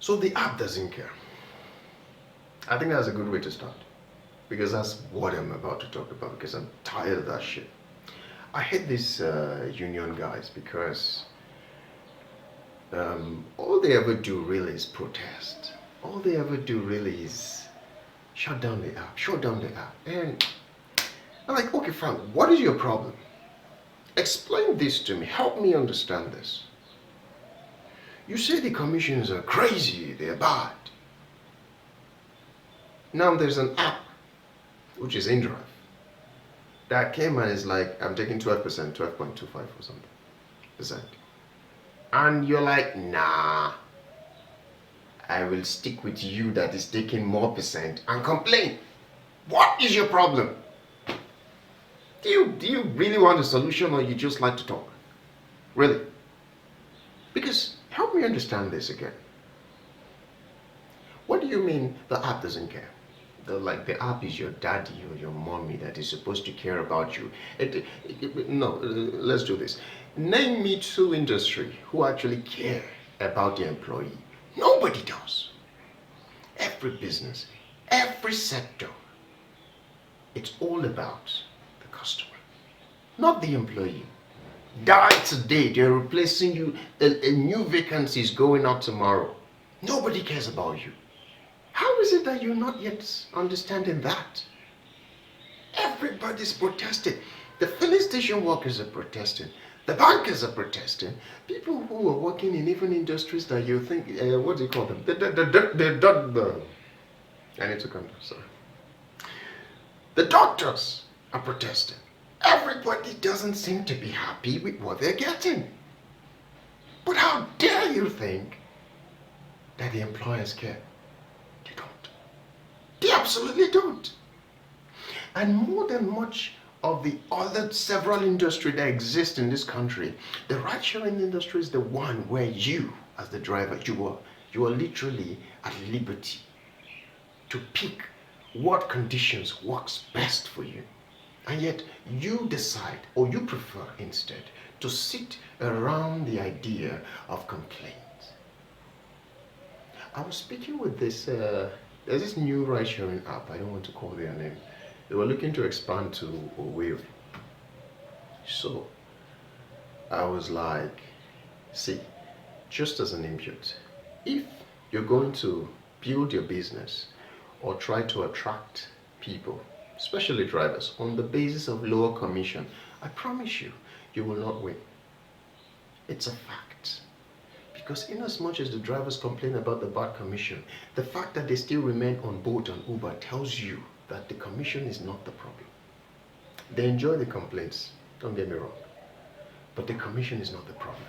So the app doesn't care. I think that's a good way to start, because that's what I'm about to talk about, because I'm tired of that shit. I hate these union guys because all they ever do really is protest. All they ever do really is shut down the app, shut down the app. And I'm like, okay, Frank, what is your problem? Explain this to me. Help me understand this. You say the commissions are crazy, they're bad. Now there's an app, which is InDrive, that came and is like, I'm taking 12%, 12.25 or something percent. And you're like, nah, I will stick with you that is taking more percent and complain. What is your problem? Do you really want a solution, or you just like to talk? Really? Because help me understand this again. What do you mean the app doesn't care? The app is your daddy or your mommy that is supposed to care about you. No, let's do this. Name me two industries who actually care about the employee. Nobody does. Every business, every sector, it's all about the customer, not the employee. Die today, they're replacing you, a new vacancy is going out tomorrow. Nobody cares about you. How is it that you're not yet understanding that? Everybody's protesting. The filling station workers are protesting. The bankers are protesting. People who are working in even industries that you think, what do you call them? I need to come down, sorry. The doctors are protesting. Everybody doesn't seem to be happy with what they're getting. But how dare you think that the employers care? They don't. They absolutely don't. And more than much of the other several industries that exist in this country, the ride-sharing industry is the one where you, as the driver, you are literally at liberty to pick what conditions works best for you. And yet you decide, or you prefer instead, to sit around the idea of complaint. I was speaking with this, there's this new ride-sharing app, I don't want to call their name. They were looking to expand to Owerri. So I was like, see, just as an input, if you're going to build your business or try to attract people, especially drivers, on the basis of lower commission, I promise you, you will not win. It's a fact. Because in as much as the drivers complain about the bad commission, the fact that they still remain on Bolt and Uber tells you that the commission is not the problem. They enjoy the complaints, don't get me wrong, but the commission is not the problem.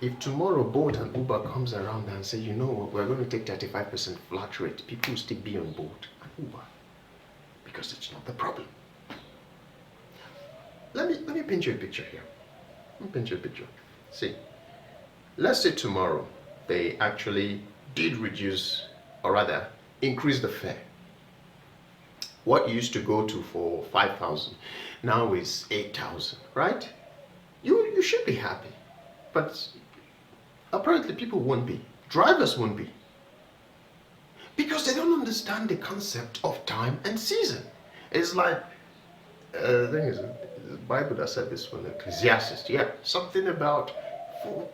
If tomorrow Bolt and Uber comes around and say, you know what, we're going to take 35% flat rate, people will still be on Bolt and Uber, because it's not the problem. Let me paint you a picture here. Let me paint you a picture. See, let's say tomorrow they actually did reduce, or rather increase the fare. What used to go to for 5,000 now is 8,000, right? You should be happy, but apparently people won't be. Drivers won't be, because they don't understand the concept of time and season. It's like the thing is, the Bible that said this one, Ecclesiastes, yeah, something about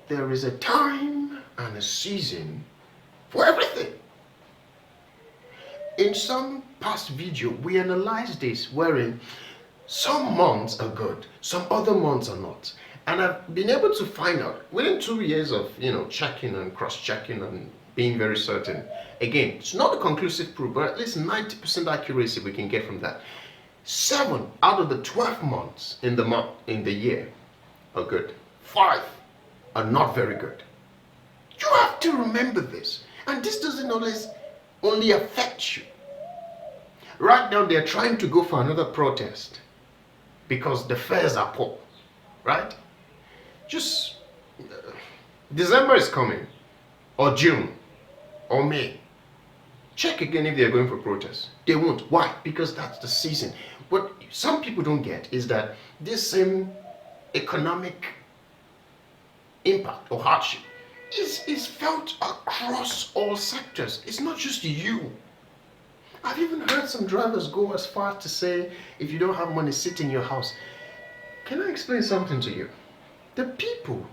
there is a time and a season for everything. In some past video, we analyzed this, wherein some months are good, some other months are not. And I've been able to find out within 2 years of checking and cross-checking and being very certain. Again, it's not a conclusive proof, but at least 90% accuracy we can get from that. 7 out of the 12 months in the year are good. 5 are not very good. You have to remember this, and this doesn't always only affect you. Right now they're trying to go for another protest because the fares are poor, right? Just December is coming, or June, or May. Check again if they're going for protest. They won't. Why? Because that's the season. What some people don't get is that this same economic impact or hardship is felt across all sectors. It's not just you. I've even heard some drivers go as far to say, if you don't have money, sit in your house. Can I explain something to you? The people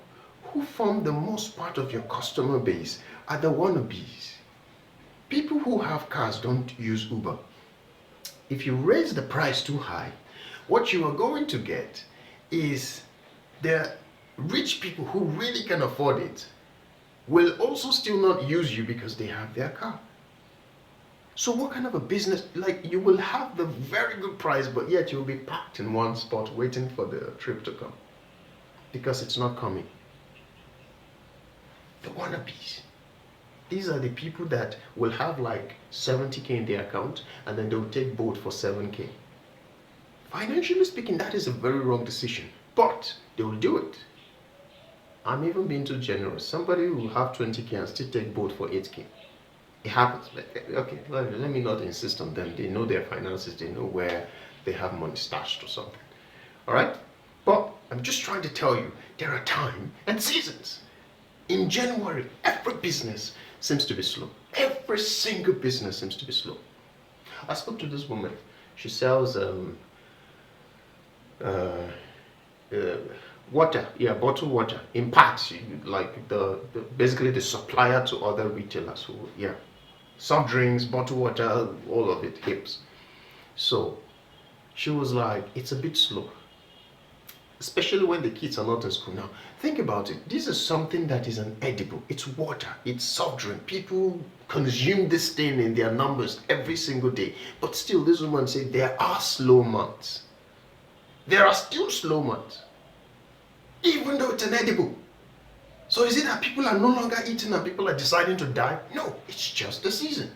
who form the most part of your customer base are the wannabes. People who have cars don't use Uber. If you raise the price too high, what you are going to get is the rich people who really can afford it will also still not use you because they have their car. So what kind of a business, like you will have the very good price, but yet you'll be parked in one spot waiting for the trip to come because it's not coming. The wannabes. These are the people that will have like 70K in their account and then they'll take boat for 7K. Financially speaking, that is a very wrong decision, but they will do it. I'm even being too generous. Somebody will have 20K and still take boat for 8K. It happens. Okay, let me not insist on them. They know their finances. They know where they have money stashed or something. All right? But I'm just trying to tell you, there are times and seasons. In January, every business seems to be slow. Every single business seems to be slow. I spoke to this woman. She sells water, bottled water in parts, like basically the supplier to other retailers who, soft drinks, bottled water, all of it, hips. So she was like, it's a bit slow, especially when the kids are not in school. Now think about it. This is something that is an edible. It's water, it's soft drink. People consume this thing in their numbers every single day, but still this woman said there are slow months. There are still slow months, even though it's an edible. So is it that people are no longer eating and people are deciding to die? No, it's just the season.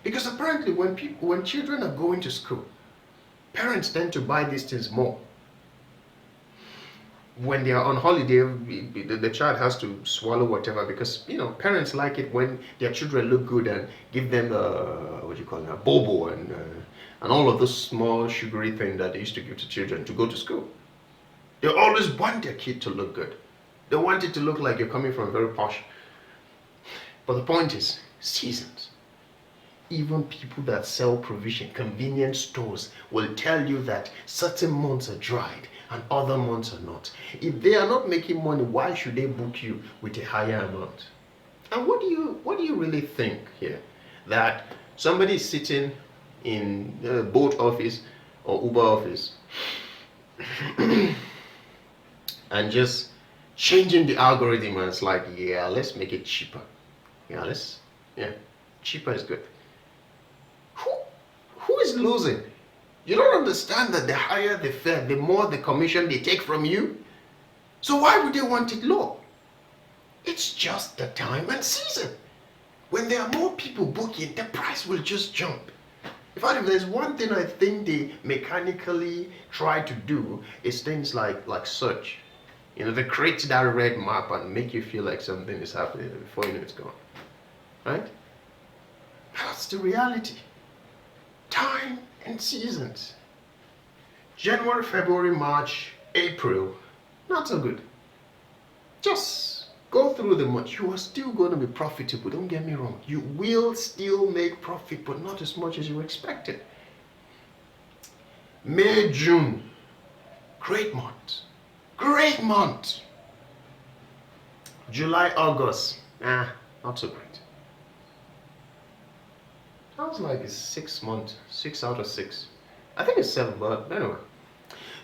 Because apparently when children are going to school, parents tend to buy these things more. When they are on holiday, the child has to swallow whatever because, parents like it when their children look good and give them a bobo and all of those small sugary things that they used to give to children to go to school. They always want their kid to look good. They want it to look like you're coming from very posh. But the point is, seasons. Even people that sell provision, convenience stores, will tell you that certain months are dried and other months are not. If they are not making money, why should they book you with a higher amount? And what do you really think here? That somebody is sitting in a boat office or Uber office and just changing the algorithm, and it's like, let's make it cheaper. Cheaper is good. Who is losing? You don't understand that the higher the fare, the more the commission they take from you. So why would they want it low? It's just the time and season. When there are more people booking, the price will just jump. In fact, if there's one thing I think they mechanically try to do, is things like search. They create that red map and make you feel like something is happening before you know it's gone. Right? That's the reality. Time and seasons. January, February, March, April, not so good. Just go through the month. You are still going to be profitable, don't get me wrong. You will still make profit, but not as much as you expected. May, June, great month. Great month. July, August, not so great. Sounds like it's 6 months, 6 out of 6. I think it's 7, but anyway.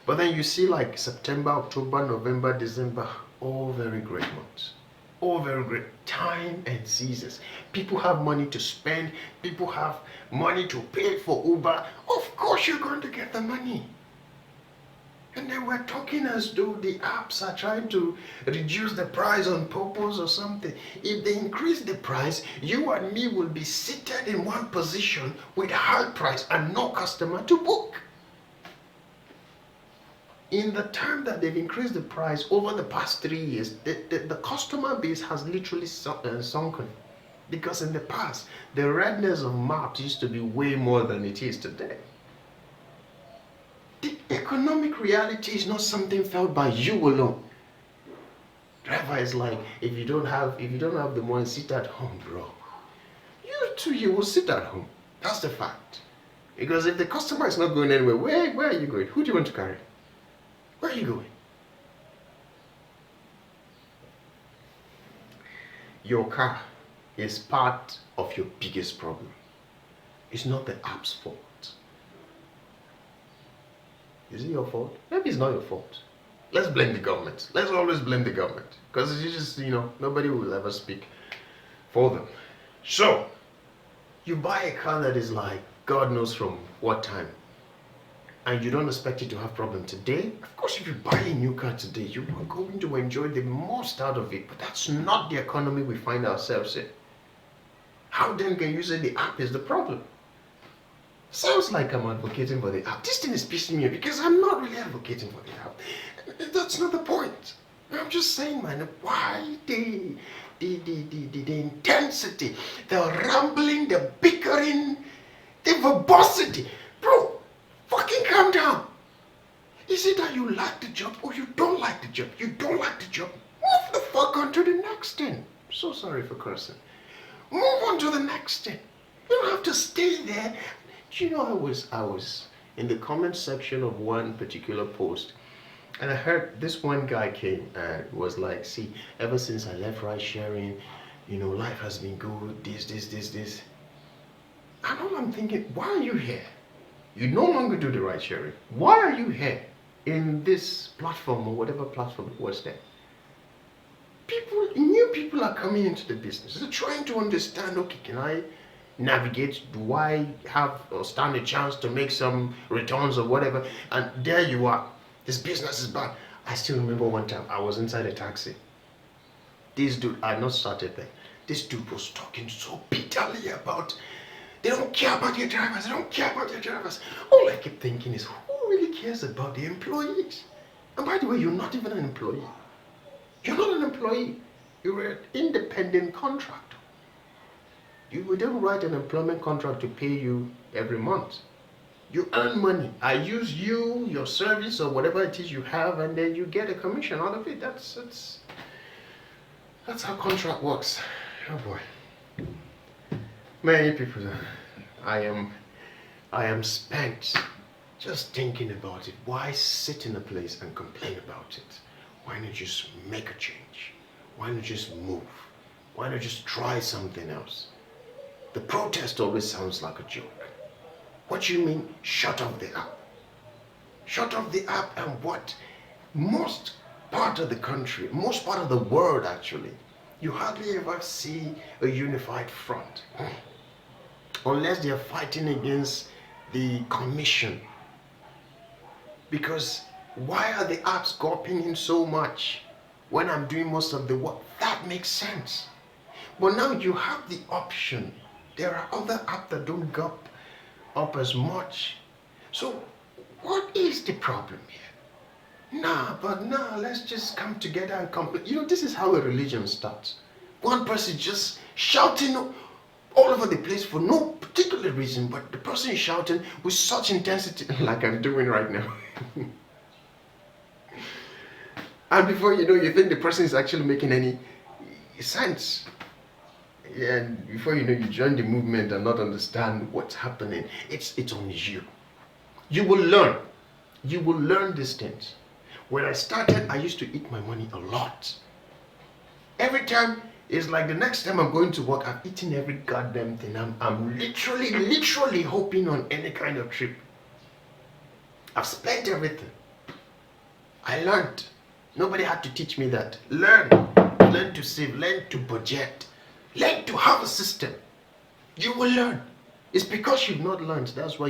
But then you see like September, October, November, December, all very great months. All very great. Time and seasons. People have money to spend. People have money to pay for Uber. Of course you're going to get the money. And then we're talking as though the apps are trying to reduce the price on purpose or something. If they increase the price, you and me will be seated in one position with a high price and no customer to book. In the time that they've increased the price over the past 3 years, the customer base has literally sunken. Because in the past, the redness of maps used to be way more than it is today. The economic reality is not something felt by you alone. Driver is like, if you don't have the money, sit at home, bro. You too, you will sit at home. That's the fact. Because if the customer is not going anywhere, where are you going? Who do you want to carry? Where are you going? Your car is part of your biggest problem. It's not the app's fault. Is it your fault? Maybe it's not your fault. Let's blame the government. Let's always blame the government. Because it's just, nobody will ever speak for them. So, you buy a car that is like, God knows from what time, and you don't expect it to have problem today. Of course, if you buy a new car today, you are going to enjoy the most out of it. But that's not the economy we find ourselves in. How then can you say the app is the problem? Sounds like I'm advocating for the app. This thing is pissing me off because I'm not really advocating for the app. That's not the point. I'm just saying, man, why the intensity, the rambling, the bickering, the verbosity? Bro, fucking calm down. Is it that you like the job or you don't like the job? You don't like the job? Move the fuck on to the next thing. So sorry for cursing. Move on to the next thing. You don't have to stay there. Do you know, I was in the comment section of one particular post, and I heard this one guy came and was like, see, ever since I left ride sharing, life has been good, this. And all I'm thinking, why are you here? You no longer do the ride sharing. Why are you here in this platform or whatever platform it was there? New people are coming into the business. They're trying to understand, okay, can I navigate? Do I have or stand a chance to make some returns or whatever? And there you are. This business is bad. I still remember one time I was inside a taxi. This dude, I had not started there. This dude was talking so bitterly about, they don't care about their drivers. They don't care about their drivers. All I keep thinking is, who really cares about the employees? And by the way, you're not even an employee. You're not an employee. You're an independent contractor. You don't write an employment contract to pay you every month. You earn money. I use you, your service, or whatever it is you have, and then you get a commission out of it. That's how contract works. Oh boy. Many people, I am spent just thinking about it. Why sit in a place and complain about it? Why not just make a change? Why not just move? Why not just try something else? The protest always sounds like a joke. What do you mean, shut off the app? Shut off the app and what? Most part of the country, most part of the world actually, you hardly ever see a unified front. Unless they are fighting against the commission. Because why are the apps gulping in so much when I'm doing most of the work? That makes sense. But now you have the option. There are other apps that don't gulp up as much. So what is the problem here? Let's just come together and complain. This is how a religion starts. One person just shouting all over the place for no particular reason, but the person is shouting with such intensity, like I'm doing right now. And before you know, you think the person is actually making any sense. And before you know, you join the movement and not understand what's happening. It's on you. You will learn. You will learn these things. When I started, I used to eat my money a lot. Every time, it's like the next time I'm going to work, I'm eating every goddamn thing. I'm literally hoping on any kind of trip. I've spent everything. I learned. Nobody had to teach me that. Learn to save, learn to budget, learn to have a system. You will learn. It's because you've not learned. That's why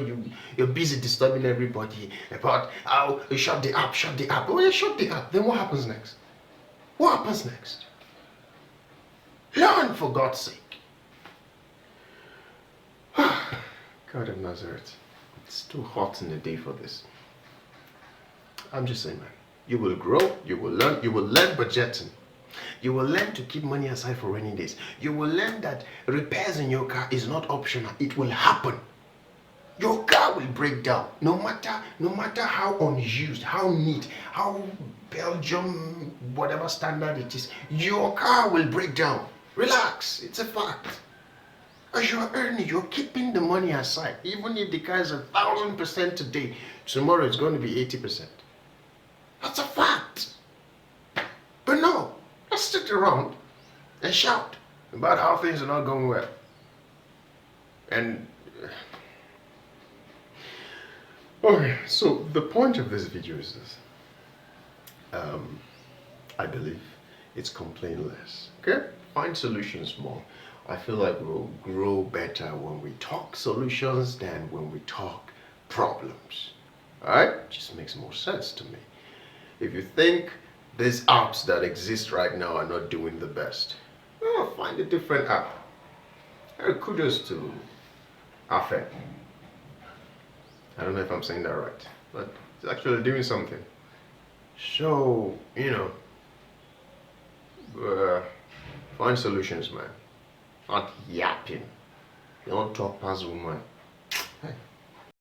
you're busy disturbing everybody about how you shut the app. When you shut the app, then what happens next? What happens next? Learn, for God's sake. God of Nazareth. It's too hot in the day for this. I'm just saying, man. You will grow, you will learn budgeting. You will learn to keep money aside for rainy days. You will learn that repairs in your car is not optional. It will happen. Your car will break down. No matter how unused, how neat, how Belgium, whatever standard it is, your car will break down. Relax, it's a fact. As you're earning, you're keeping the money aside. Even if the car is 1,000% today, tomorrow it's going to be 80%. That's a fact. But no, let's sit around and shout about how things are not going well. And okay, so the point of this video is this. I believe it's complain less. Okay? Find solutions more. I feel like we'll grow better when we talk solutions than when we talk problems. Alright? Just makes more sense to me. If you think these apps that exist right now are not doing the best, well, find a different app. Kudos to Afe. I don't know if I'm saying that right, but it's actually doing something. So, find solutions, man. Not yapping. You don't talk past woman. Hey.